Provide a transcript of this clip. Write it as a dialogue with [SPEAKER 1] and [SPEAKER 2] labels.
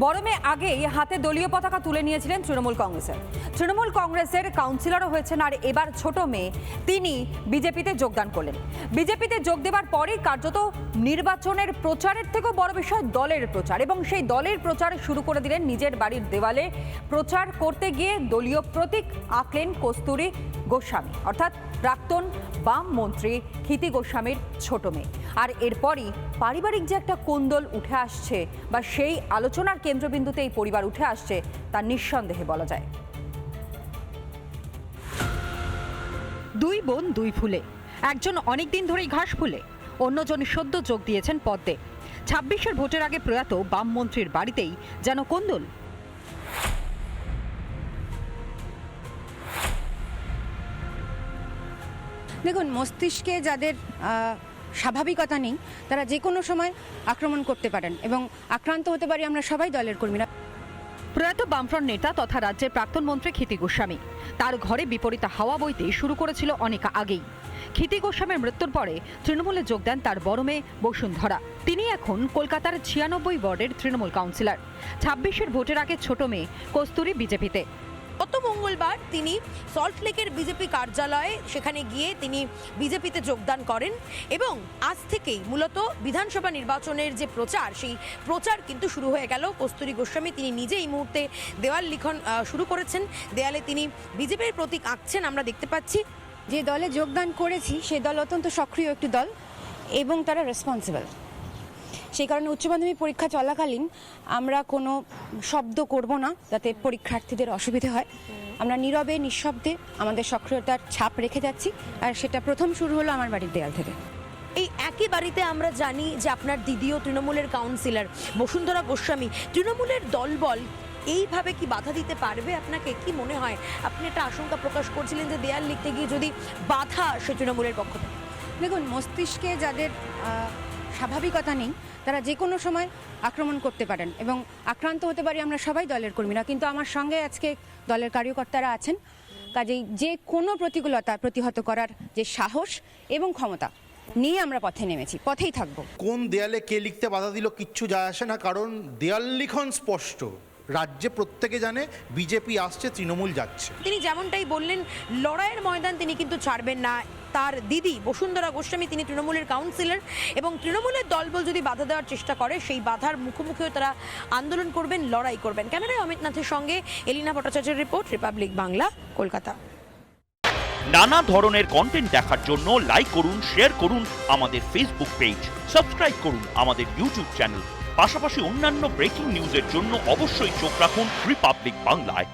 [SPEAKER 1] বরমে আগেই হাতে দলীয় পতাকা তুলে নিয়েছিলেন তৃণমূল কংগ্রেসের কাউন্সিলরও হয়েছেন। আর এবার ছোট মেয়ে তিনি বিজেপিতে যোগদান করলেন। বিজেপিতে যোগ দেওয়ার পরেই কার্যত নির্বাচনের প্রচারের থেকেও বড় বিষয় দলের প্রচার, এবং সেই দলের প্রচার শুরু করে দিলেন। নিজের বাড়ির দেওয়ালে প্রচার করতে গিয়ে দলীয় প্রতীক আঁকলেন কস্তুরী গোস্বামী, অর্থাৎ প্রাক্তন বাম মন্ত্রী ক্ষিতি গোস্বামীর ছোট মেয়ে। আর এরপরই পারিবারিক যে একটা কোন্দল উঠে আসছে বা সেই আলোচনার কেন্দ্রবিন্দুতে এই পরিবার উঠে আসছে তা নিঃসন্দেহে বলা যায়। দুই বোন দুই ফুলে, একজন অনেকদিন ধরেই ঘাস ফুলে, অন্যজন সদ্য যোগ দিয়েছেন পদ্মে। ২৬-এর ভোটের আগে প্রয়াত বাম মন্ত্রীর বাড়িতেই যেন কোন্দল।
[SPEAKER 2] দেখুন, মস্তিষ্কে যাদের স্বাভাবিকতা নেই তারা যে কোনো সময় আক্রমণ করতে পারেন এবং আক্রান্ত হতে পারি আমরা সবাই দলের কর্মীরা।
[SPEAKER 1] প্রয়াত বামফ্রন্ট নেতা তথা রাজ্যের প্রাক্তন মন্ত্রী ক্ষিতি গোস্বামী, তার ঘরে বিপরীত হাওয়া বইতে শুরু করেছিল অনেক আগেই। ক্ষিতি গোস্বামীর মৃত্যুর পরে তৃণমূলে যোগ দেন তার বড় মেয়ে বসুন্ধরা। তিনি এখন কলকাতার ৯৬ ওয়ার্ডের তৃণমূল কাউন্সিলর। ২৬-এর ভোটের আগে ছোট মেয়ে কস্তুরী বিজেপিতে।
[SPEAKER 3] গত মঙ্গলবার তিনি সল্টলেকের বিজেপি কার্যালয়ে সেখানে গিয়ে তিনি বিজেপিতে যোগদান করেন এবং আজ থেকেই মূলত বিধানসভা নির্বাচনের যে প্রচার, সেই প্রচার কিন্তু শুরু হয়ে গেল। কস্তুরী গোস্বামী তিনি নিজে এই মুহূর্তে দেওয়াল লিখন শুরু করেছেন। দেয়ালে তিনি বিজেপির প্রতীক আঁকছেন আমরা দেখতে পাচ্ছি।
[SPEAKER 2] যে দলে যোগদান করেছি সেই দল অত্যন্ত সক্রিয় একটি দল এবং তারা রেসপন্সিবল। সেই কারণে উচ্চ মাধ্যমিক পরীক্ষা চলাকালীন আমরা কোনো শব্দ করব না যাতে পরীক্ষার্থীদের অসুবিধে হয়। আমরা নীরবে নিঃশব্দে আমাদের সক্রিয়তার ছাপ রেখে যাচ্ছি, আর সেটা প্রথম শুরু হলো আমার বাড়ির দেয়াল থেকে।
[SPEAKER 3] এই একই বাড়িতে আমরা জানি যে আপনার দিদিও তৃণমূলের কাউন্সিলর বসুন্ধরা গোস্বামী। তৃণমূলের দলবল এইভাবে কি বাধা দিতে পারবে আপনাকে? কি মনে হয়? আপনি একটা আশঙ্কা প্রকাশ করছিলেন যে দেয়াল লিখতে গিয়ে যদি বাধা আসে তৃণমূলের পক্ষ থেকে।
[SPEAKER 2] দেখুন, মস্তিষ্কে যাদের স্বাভাবিকতা নেই তারা যে কোনো সময় আক্রমণ করতে পারেন এবং আক্রান্ত হতে পারি আমরা সবাই দলের কর্মীরা। কিন্তু আমার সঙ্গে আজকে দলের কার্যকর্তারা আছেন, কাজেই যে কোনো প্রতিকূলতা প্রতিহত করার যে সাহস এবং ক্ষমতা নিয়ে আমরা পথে নেমেছি, পথেই থাকবো।
[SPEAKER 4] কোন দেয়ালে কে লিখতে বাধা দিল কিচ্ছু যায় আসে না, কারণ দেয়াল লিখন স্পষ্ট। রাজ্যে প্রত্যেকে জানে বিজেপি আসছে, তৃণমূল যাচ্ছে।
[SPEAKER 3] তিনি যেমনটাই বললেন, লড়াইয়ের ময়দান তিনি কিন্তু ছাড়বেন না। তার দিদি বসুন্ধরা গোস্বামী তিনি তৃণমূলের কাউন্সিলর এবং তৃণমূলের দলবল যদি বাধা দেওয়ার চেষ্টা করে সেই বাধার মুখোমুখিও তারা আন্দোলন করবেন, লড়াই করবেন। ক্যামেরায় অমিত নাথের সঙ্গে এলিনা ভট্টাচার্যের রিপোর্ট, রিপাবলিক বাংলা, কলকাতা।
[SPEAKER 5] নানা ধরনের কন্টেন্ট দেখার জন্য লাইক করুন, শেয়ার করুন আমাদের ফেসবুক পেজ, সাবস্ক্রাইব করুন আমাদের ইউটিউব চ্যানেল। পাশাপাশি অন্যান্য ব্রেকিং নিউজের জন্য অবশ্যই চোখ রাখুন রিপাবলিক বাংলায়।